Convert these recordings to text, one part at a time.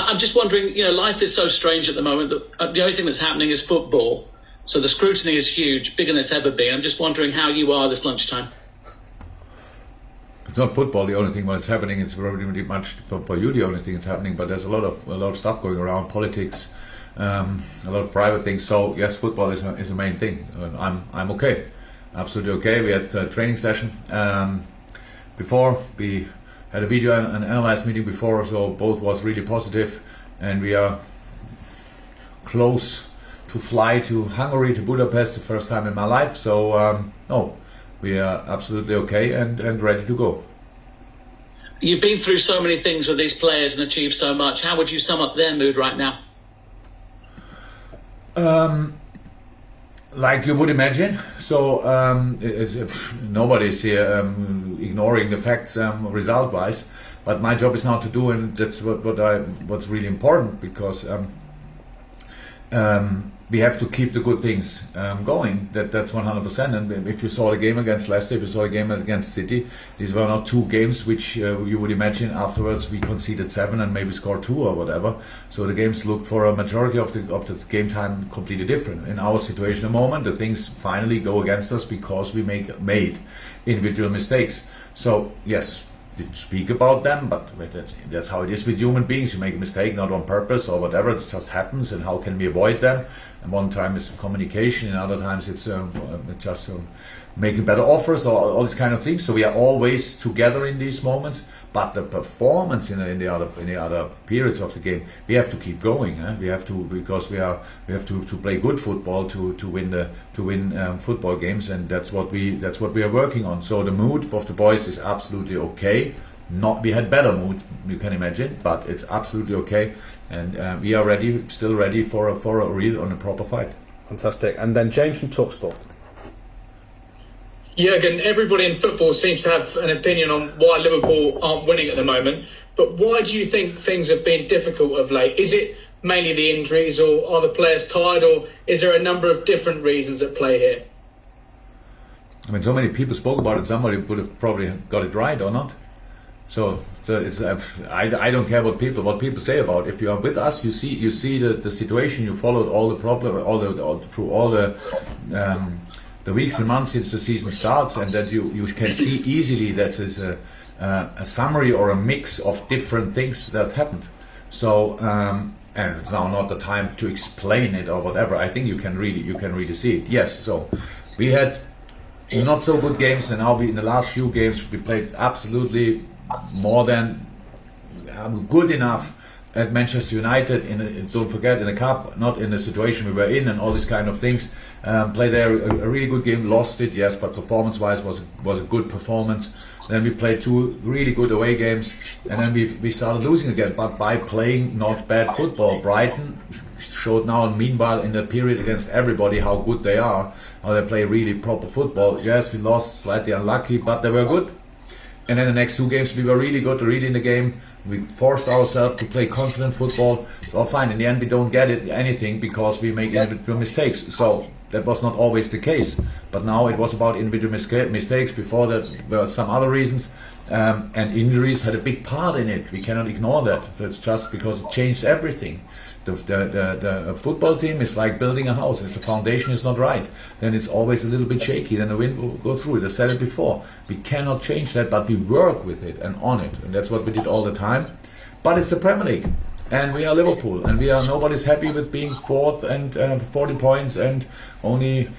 I'm just wondering, life is so strange at the moment that the only thing that's happening is football. So the scrutiny is huge, bigger than it's ever been. I'm just wondering how you are this lunchtime. It's not football the only thing that's happening. It's probably much for you the only thing that's happening. But there's a lot of stuff going around, politics, a lot of private things. So yes, football is a main thing. I'm okay, absolutely okay. We had a training session before. We had a video and analyze meeting before, so both was really positive, and we are close to fly to Hungary, to Budapest, the first time in my life. So no, we are absolutely okay and ready to go. You've been through so many things with these players and achieved so much. How would you sum up their mood right now? Like you would imagine. So nobody's here ignoring the facts result-wise. But my job is now to do, and that's what's really important, because we have to keep the good things going. That's 100%. And if you saw the game against Leicester, if you saw the game against City, these were not two games which you would imagine afterwards we conceded 7 and maybe scored 2 or whatever. So the games looked for a majority of the game time completely different. In our situation at the moment, the things finally go against us because we made individual mistakes. So yes, didn't speak about them, but that's how it is with human beings. You make a mistake, not on purpose or whatever, it just happens, and how can we avoid them? And one time it's communication, and other times it's just making better offers, or all these kind of things. So we are always together in these moments, but the performance in the other periods of the game, we have to keep going. We have to, because we have to play good football to win football games, and that's what we are working on. So the mood of the boys is absolutely okay. We had better mood, you can imagine, but it's absolutely okay, and we are still ready for a real and a proper fight. Fantastic. And then James from TalkSport. Jurgen, everybody in football seems to have an opinion on why Liverpool aren't winning at the moment, but why do you think things have been difficult of late? Is it mainly the injuries, or are the players tired, or is there a number of different reasons at play here? I mean, so many people spoke about it, somebody would have probably got it right or not. So it's I don't care what people say about it. If you are with us, you see the situation. You followed all the problem, through all the weeks and months since the season starts, and that you can see easily that is a summary or a mix of different things that happened. So and it's now not the time to explain it or whatever. I think you can really see it. Yes. So we had not so good games, and now in the last few games we played absolutely more than good enough at Manchester United. Don't forget, in the cup, not in the situation we were in, and all these kind of things. Played there a really good game, lost it, yes, but performance-wise was a good performance. Then we played 2 really good away games, and then we started losing again. But by playing not bad football, Brighton showed now, meanwhile, in the period against everybody, how good they are, how they play really proper football. Yes, we lost, slightly unlucky, but they were good. And then the next 2 games we were really good, really in the game. We forced ourselves to play confident football. It's all fine. In the end, we don't get anything because we make individual mistakes. So that was not always the case. But now it was about individual mistakes. Before that, there were some other reasons. And injuries had a big part in it. We cannot ignore that. That's just because it changed everything. The football team is like building a house. If the foundation is not right, then it's always a little bit shaky. Then the wind will go through it. I said it before. We cannot change that, but we work with it and on it. And that's what we did all the time. But it's the Premier League. And we are Liverpool. And nobody's happy with being 4th and 40 points and only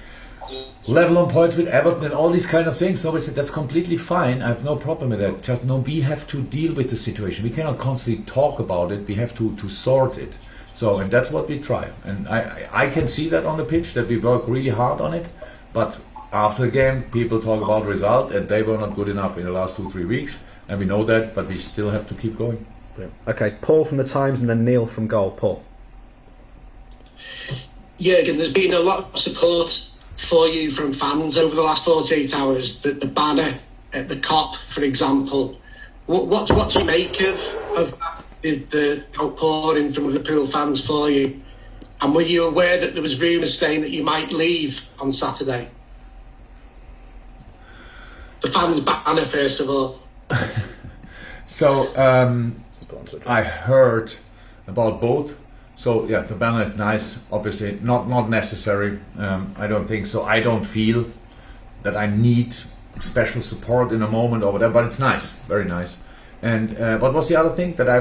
level on points with Everton and all these kind of things. Nobody said that's completely fine. I have no problem with that. Just we have to deal with the situation. We cannot constantly talk about it. We have to sort it. So, and that's what we try. And I can see that on the pitch, that we work really hard on it. But after the game, people talk about result, and they were not good enough in the last 2-3 weeks. And we know that, but we still have to keep going. Brilliant. Okay, Paul from the Times, and then Neil from Goal. Paul. Jurgen, there's been a lot of support for you from fans over the last 48 hours. The banner at the COP, for example. What do you make of the outpouring from Liverpool fans for you? And were you aware that there was rumours saying that you might leave on Saturday? The fans' banner, first of all. So I heard about both. So yeah, the banner is nice. Obviously, not necessary. I don't think so. I don't feel that I need special support in a moment or whatever. But it's nice, very nice. And what was the other thing that I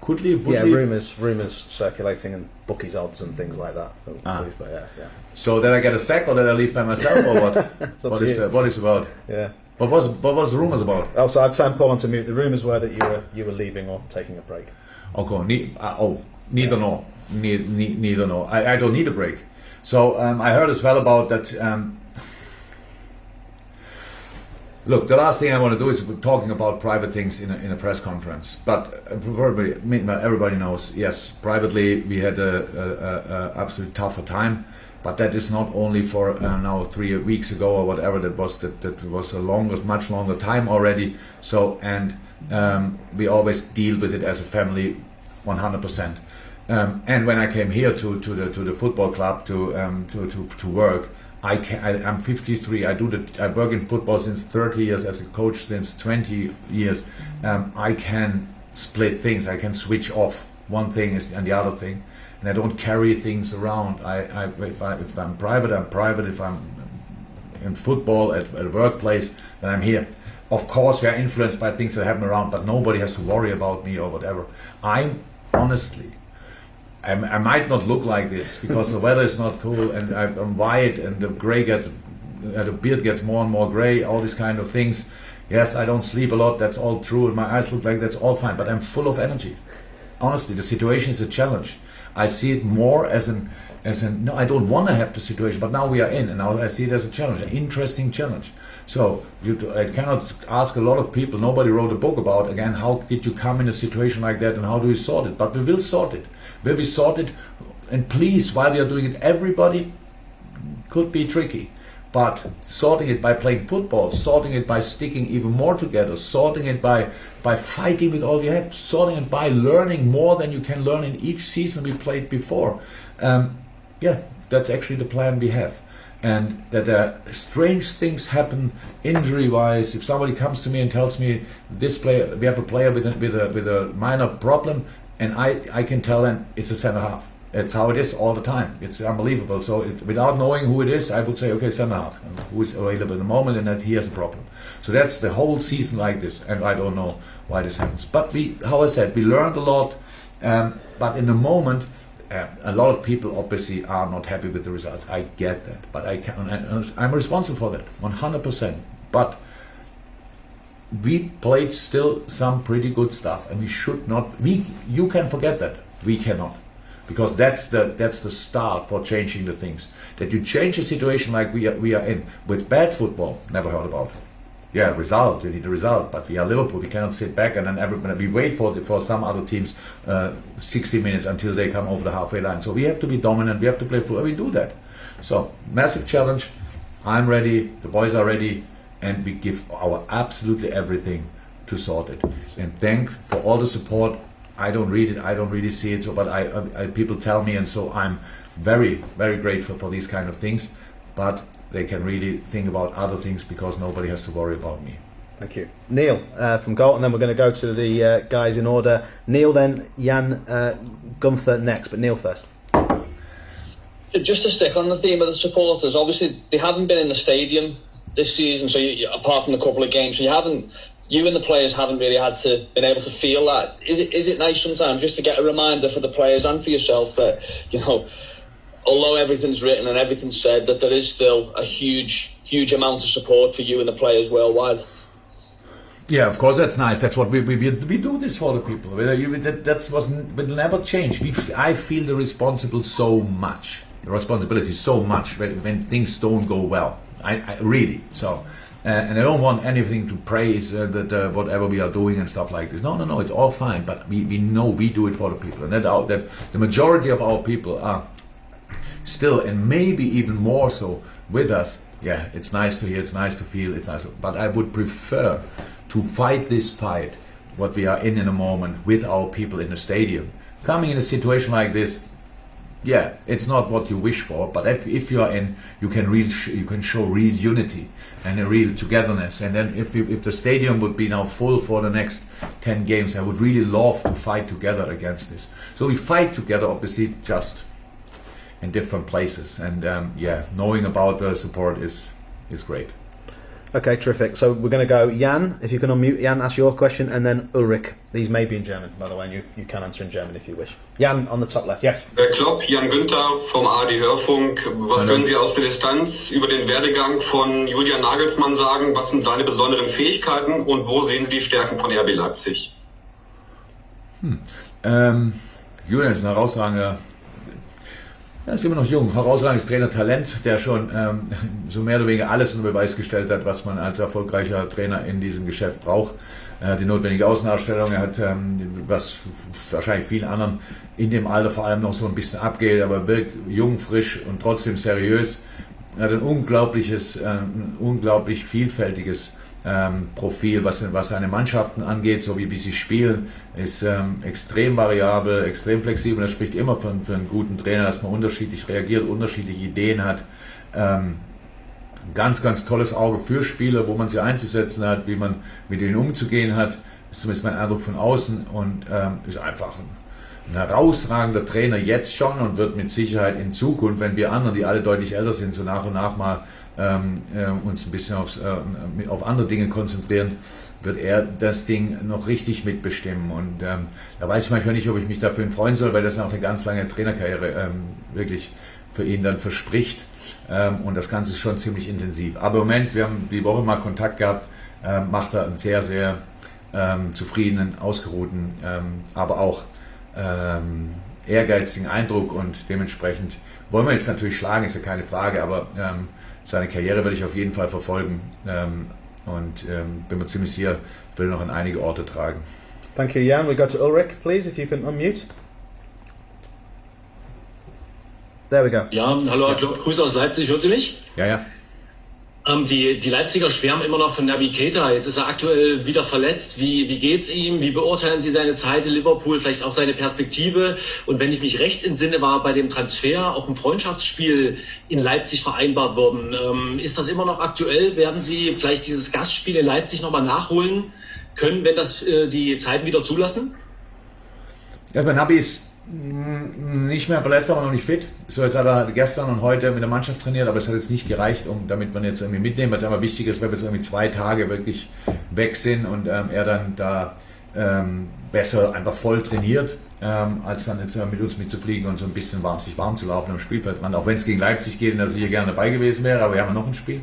could leave? Would leave? Rumours circulating and bookies odds and things like that. But yeah. So that I get a sack, or that I leave by myself, or what? What is about? Yeah. What was the rumours about? Oh, so I've turned Paul onto mute. The rumours were that you were leaving or taking a break. Okay. Neither nor. I don't need a break. So I heard as well about that. Look, the last thing I want to do is talking about private things in a press conference. But everybody knows, yes, privately we had a absolute tougher time. But that is not only for now 3 weeks ago or whatever that was a much longer time already. So we always deal with it as a family, 100%. And when I came here to the football club to work, I'm 53. I work in football since 30 years, as a coach since 20 years. I can split things. I can switch off one thing and the other thing, and I don't carry things around. If I'm private, I'm private. If I'm in football at a workplace, then I'm here. Of course, we are influenced by things that happen around, but nobody has to worry about me or whatever. Honestly, I might not look like this because the weather is not cool, and I'm white, and the beard gets more and more grey, all these kind of things. Yes, I don't sleep a lot, that's all true, and my eyes look like that's all fine, but I'm full of energy. Honestly, the situation is a challenge. I see it more as no, I don't want to have the situation, but now we are in, and now I see it as a challenge, an interesting challenge. So I cannot ask a lot of people. Nobody wrote a book about, again, how did you come in a situation like that and how do you sort it? But we will sort it. Will we sort it? And please, while we are doing it, everybody could be tricky. But sorting it by playing football, sorting it by sticking even more together, sorting it by fighting with all you have, sorting it by learning more than you can learn in each season we played before. That's actually the plan we have. And that strange things happen injury-wise. If somebody comes to me and tells me we have a player with a minor problem, and I can tell them it's a centre half. It's how it is all the time. It's unbelievable. So without knowing who it is, I would say, okay, centre half, and who is available at the moment, and that he has a problem. So that's the whole season like this, and I don't know why this happens. But how I said, we learned a lot. But in the moment, a lot of people obviously are not happy with the results. I get that, but I'm responsible for that, 100%. But we played still some pretty good stuff, and we should not. You can forget that. We cannot, because that's the start for changing the things. That you change a situation like we are in with bad football. Never heard about it. Yeah, result. We need a result, but we are Liverpool. We cannot sit back and then we wait for some other teams 60 minutes until they come over the halfway line. So we have to be dominant. We have to play football. We do that. So massive challenge. I'm ready. The boys are ready, and we give our absolutely everything to sort it. And thank for all the support. I don't read it. I don't really see it. So, but I people tell me, and so I'm very, very grateful for these kind of things. But they can really think about other things because nobody has to worry about me. Thank you. Neil from Goal, and then we're going to go to the guys in order. Neil, then Jan, Gunther next, but Neil first. Just to stick on the theme of the supporters, obviously they haven't been in the stadium this season, so apart from a couple of games, so you and the players haven't really been able to feel that. Is it nice sometimes just to get a reminder for the players and for yourself that, although everything's written and everything's said, that there is still a huge amount of support for you and the players worldwide? Yeah, of course, that's nice. That's what we do this for the people. Will never change. I feel the responsibility so much when things don't go well. I really so. And I don't want anything to praise that whatever we are doing and stuff like this. No, it's all fine. But we know we do it for the people, and that the majority of our people are still, and maybe even more so with us. Yeah, it's nice to hear, it's nice to feel, it's nice. But I would prefer to fight this fight, what we are in a moment, with our people in the stadium. Coming in a situation like this, yeah, it's not what you wish for, but if you are in, you can show real unity and a real togetherness. And then if the stadium would be now full for the next 10 games, I would really love to fight together against this. So we fight together, obviously, just in different places. And knowing about the support is great. Okay, terrific. So we're going to go Jan, if you can unmute. Jan, ask your question, and then Ulrich. These may be in German, by the way, and you can answer in German if you wish. Jan, on the top left, yes. Herr Klopp, Jan Günther vom ARD Hörfunk. Was können Sie aus der Distanz über den Werdegang von Julian Nagelsmann sagen? Was sind seine besonderen Fähigkeiten und wo sehen Sie die Stärken von RB Leipzig? Julian ist ein herausragender. Er ist immer noch jung, herausragendes Trainertalent, der schon so mehr oder weniger alles unter Beweis gestellt hat, was man als erfolgreicher Trainer in diesem Geschäft braucht. Er hat die notwendige Außenausstellung, er hat, was wahrscheinlich vielen anderen in dem Alter vor allem noch so ein bisschen abgeht, aber wirkt jung, frisch und trotzdem seriös. Er hat ein unglaublich vielfältiges Profil, was seine Mannschaften angeht, so wie sie spielen, ist extrem variabel, extrem flexibel. Das spricht immer für einen guten Trainer, dass man unterschiedlich reagiert, unterschiedliche Ideen hat. Ganz, ganz tolles Auge für Spieler, wo man sie einzusetzen hat, wie man mit ihnen umzugehen hat. Das ist zumindest mein Eindruck von außen und ist einfach ein herausragender Trainer jetzt schon und wird mit Sicherheit in Zukunft, wenn wir anderen, die alle deutlich älter sind, so nach und nach mal uns ein bisschen auf andere Dinge konzentrieren, wird er das Ding noch richtig mitbestimmen. Und da weiß ich manchmal nicht, ob ich mich dafür freuen soll, weil das auch eine ganz lange Trainerkarriere wirklich für ihn dann verspricht. Und das Ganze ist schon ziemlich intensiv. Aber im Moment, wir haben die Woche mal Kontakt gehabt, macht er einen sehr, sehr zufriedenen, ausgeruhten, aber auch ehrgeizigen Eindruck und dementsprechend wollen wir jetzt natürlich schlagen, ist ja keine Frage, aber seine Karriere werde ich auf jeden Fall verfolgen und bin mir ziemlich sicher, will noch an einige Orte tragen. Thank you, Jan. We go to Ulrich, please, if you can unmute. There we go. Ja, hallo Herr Klopp, Grüße aus Leipzig, hören Sie mich? Ja. Die Leipziger schwärmen immer noch von Naby Keita. Jetzt ist er aktuell wieder verletzt. Wie geht's ihm? Wie beurteilen Sie seine Zeit in Liverpool? Vielleicht auch seine Perspektive? Und wenn ich mich recht entsinne, war bei dem Transfer auch ein Freundschaftsspiel in Leipzig vereinbart worden. Ist das immer noch aktuell? Werden Sie vielleicht dieses Gastspiel in Leipzig nochmal nachholen können, wenn das die Zeiten wieder zulassen? Ja, bei Naby ist nicht mehr verletzt, aber noch nicht fit. So, jetzt hat er gestern und heute mit der Mannschaft trainiert, aber es hat jetzt nicht gereicht, damit man jetzt irgendwie mitnehmen, weil es einfach wichtig ist, weil wir jetzt irgendwie 2 Tage wirklich weg sind und er dann da besser einfach voll trainiert, als dann jetzt mit uns mitzufliegen und so ein bisschen sich warm zu laufen am Spielfeldrand, auch wenn es gegen Leipzig geht und dass ich hier gerne dabei gewesen wäre, aber wir haben ja noch ein Spiel.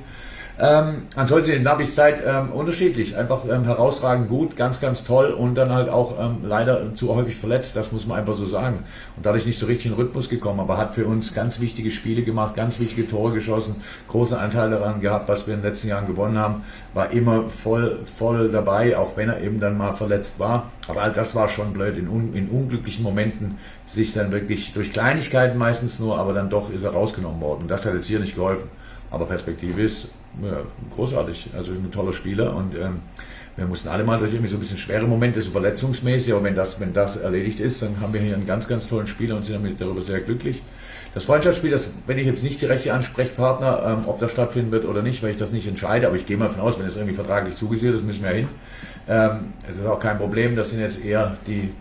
Ansonsten in Nabys Zeit unterschiedlich, einfach herausragend gut, ganz, ganz toll und dann halt auch leider zu häufig verletzt, das muss man einfach so sagen. Und dadurch nicht so richtig in den Rhythmus gekommen, aber hat für uns ganz wichtige Spiele gemacht, ganz wichtige Tore geschossen, großen Anteil daran gehabt, was wir in den letzten Jahren gewonnen haben, war immer voll dabei, auch wenn er eben dann mal verletzt war. Aber all das war schon blöd, in unglücklichen Momenten sich dann wirklich durch Kleinigkeiten meistens nur, aber dann doch ist er rausgenommen worden. Das hat jetzt hier nicht geholfen. Aber Perspektive ist großartig, also ein toller Spieler und wir mussten alle mal durch irgendwie so ein bisschen schwere Momente, so verletzungsmäßig, aber wenn das erledigt ist, dann haben wir hier einen ganz, ganz tollen Spieler und sind darüber sehr glücklich. Das Freundschaftsspiel, das wenn ich jetzt nicht die rechte Ansprechpartner, ob das stattfinden wird oder nicht, weil ich das nicht entscheide, aber ich gehe mal davon aus, wenn es irgendwie vertraglich zugesichert ist, müssen wir ja hin. Es ist auch kein Problem, das sind jetzt eher die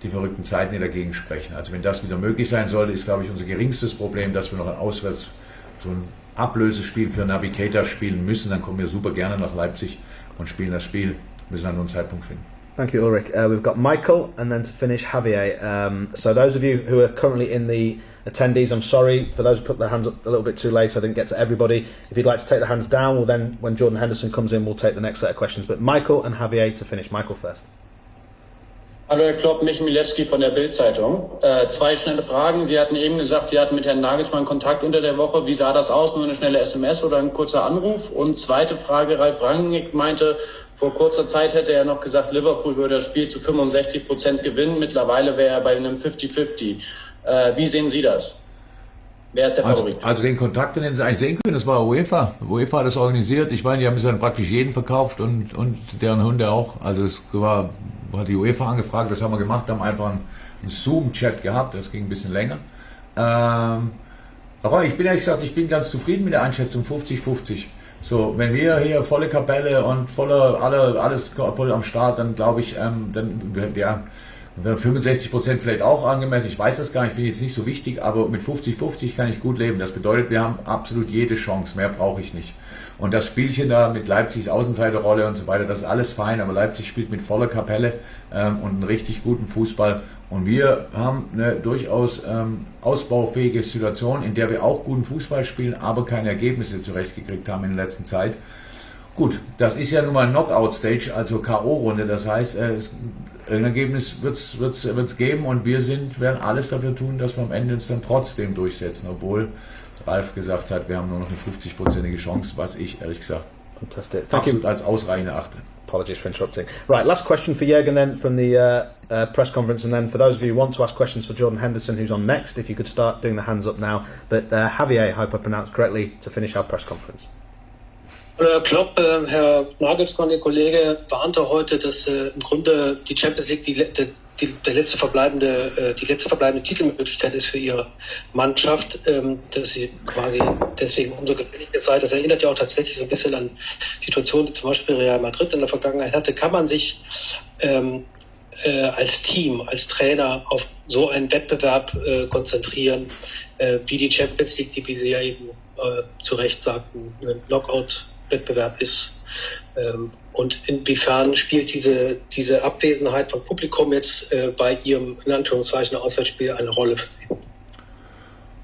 verrückten Zeiten, die dagegen sprechen. Also wenn das wieder möglich sein sollte, ist, glaube ich, unser geringstes Problem, dass wir noch auswärts so ein Ablösespiel für Naby Keita spielen müssen, dann kommen wir super gerne nach Leipzig und spielen das Spiel. Wir müssen einen Zeitpunkt finden. Thank you, Ulrich. We've got Michael and then to finish Javier. So those of you who are currently in the attendees, I'm sorry for those who put their hands up a little bit too late, so I didn't get to everybody. If you'd like to take the hands down, well then when Jordan Henderson comes in, we'll take the next set of questions. But Michael and Javier to finish. Michael first. Hallo Herr Klopp, Michael Milewski von der Bild-Zeitung. 2 schnelle Fragen. Sie hatten eben gesagt, Sie hatten mit Herrn Nagelsmann Kontakt unter der Woche. Wie sah das aus? Nur eine schnelle SMS oder ein kurzer Anruf? Und zweite Frage, Ralf Rangnick meinte, vor kurzer Zeit hätte er noch gesagt, Liverpool würde das Spiel zu 65% gewinnen. Mittlerweile wäre er bei einem 50-50. Wie sehen Sie das? Wer ist der Favorit? Also den Kontakt, den Sie eigentlich sehen können, das war UEFA. UEFA hat das organisiert. Ich meine, die haben es dann praktisch jeden verkauft und deren Hunde auch. Also es hat die UEFA angefragt, das haben wir gemacht, haben einfach einen Zoom-Chat gehabt, das ging ein bisschen länger. Aber ich bin ehrlich gesagt, ich bin ganz zufrieden mit der Einschätzung 50-50. So, wenn wir hier volle Kapelle und alles voll am Start, dann glaube ich, dann wäre 65% vielleicht auch angemessen. Ich weiß das gar nicht, finde ich jetzt nicht so wichtig, aber mit 50-50 kann ich gut leben. Das bedeutet, wir haben absolut jede Chance, mehr brauche ich nicht. Und das Spielchen da mit Leipzigs Außenseiterrolle und so weiter, das ist alles fein, aber Leipzig spielt mit voller Kapelle und einen richtig guten Fußball. Und wir haben eine durchaus ausbaufähige Situation, in der wir auch guten Fußball spielen, aber keine Ergebnisse zurechtgekriegt haben in der letzten Zeit. Gut, das ist ja nun mal ein Knockout-Stage, also K.O.-Runde, das heißt, ein Ergebnis wird's geben und wir werden alles dafür tun, dass wir am Ende uns dann trotzdem durchsetzen, obwohl Ralf gesagt hat, wir haben nur noch eine 50%ige Chance, was ich ehrlich gesagt absolut als ausreichend erachte. Apologies for interrupting. Right, last question for Jürgen then from the press conference, and then for those of you who want to ask questions for Jordan Henderson, who's on next, if you could start doing the hands up now. But Javier, I hope I pronounced correctly, to finish our press conference. Klopp, Herr Nagelsmann, Ihr Kollege, warnte heute, dass im Grunde die Champions League die letzte verbleibende Titelmöglichkeit ist für Ihre Mannschaft, dass sie quasi deswegen umso gefährlicher sei. Das erinnert ja auch tatsächlich so ein bisschen an Situationen, die zum Beispiel Real Madrid in der Vergangenheit hatte. Kann man sich als Team, als Trainer auf so einen Wettbewerb konzentrieren, wie die Champions League, wie Sie ja eben zu Recht sagten, ein Knockout-Wettbewerb ist? Und inwiefern spielt diese Abwesenheit von Publikum jetzt bei Ihrem, in Anführungszeichen, Auswärtsspiel eine Rolle für Sie?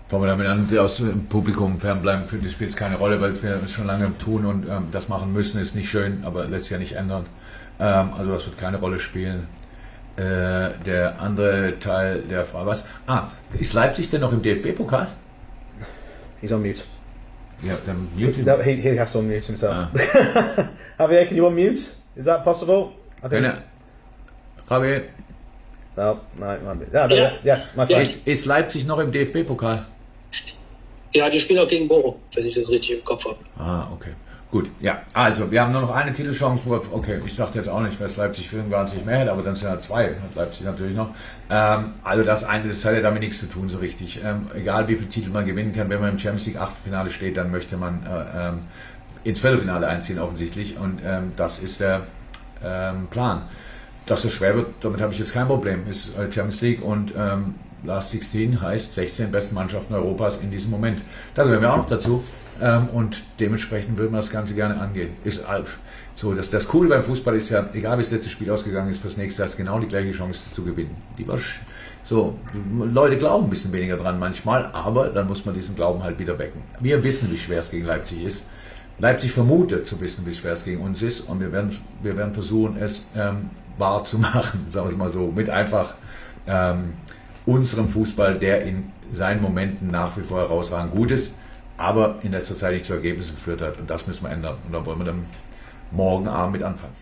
Fangen wir damit an, aus dem Publikum fernbleiben, für das spielt es keine Rolle, weil wir schon lange tun und das machen müssen, ist nicht schön, aber lässt sich ja nicht ändern. Also das wird keine Rolle spielen. Der andere Teil der Frage, ist Leipzig denn noch im DFB-Pokal? He's on mute. Yeah, then mute him. No, he has to unmute himself. Javier, can you unmute? Is that possible? I think. Javier? No, might be. Yeah. Yes, my friend. Ist Leipzig noch im DFB-Pokal? Ja, die spielen auch gegen Bochum, wenn ich das richtig im Kopf habe. Okay. Gut, ja. Also, wir haben nur noch eine Titelchance. Okay, ich dachte jetzt auch nicht, weil es Leipzig für irgendwann nicht mehr hätte, aber dann sind ja zwei. Hat Leipzig natürlich noch. Also, das hat ja damit nichts zu tun, so richtig. Egal, wie viele Titel man gewinnen kann, wenn man im Champions League Achtelfinale steht, dann möchte man ins Viertelfinale einziehen, offensichtlich. Und das ist der Plan. Dass es schwer wird, damit habe ich jetzt kein Problem. Es ist Champions League und Last 16 heißt 16 besten Mannschaften Europas in diesem Moment. Da gehören wir auch noch dazu. Und dementsprechend würden wir das Ganze gerne angehen. So, das Coole beim Fußball ist ja, egal wie das letzte Spiel ausgegangen ist, fürs nächste hast genau die gleiche Chance zu gewinnen. Leute glauben ein bisschen weniger dran manchmal, aber dann muss man diesen Glauben halt wieder wecken. Wir wissen, wie schwer es gegen Leipzig ist. Leipzig vermutet zu wissen, wie schwer es gegen uns ist, und wir werden versuchen, es wahr zu machen, sagen wir es mal so, mit einfach unserem Fußball, der in seinen Momenten nach wie vor herausragend gut ist, aber in letzter Zeit nicht zu Ergebnissen geführt hat, und das müssen wir ändern, und da wollen wir dann morgen Abend mit anfangen.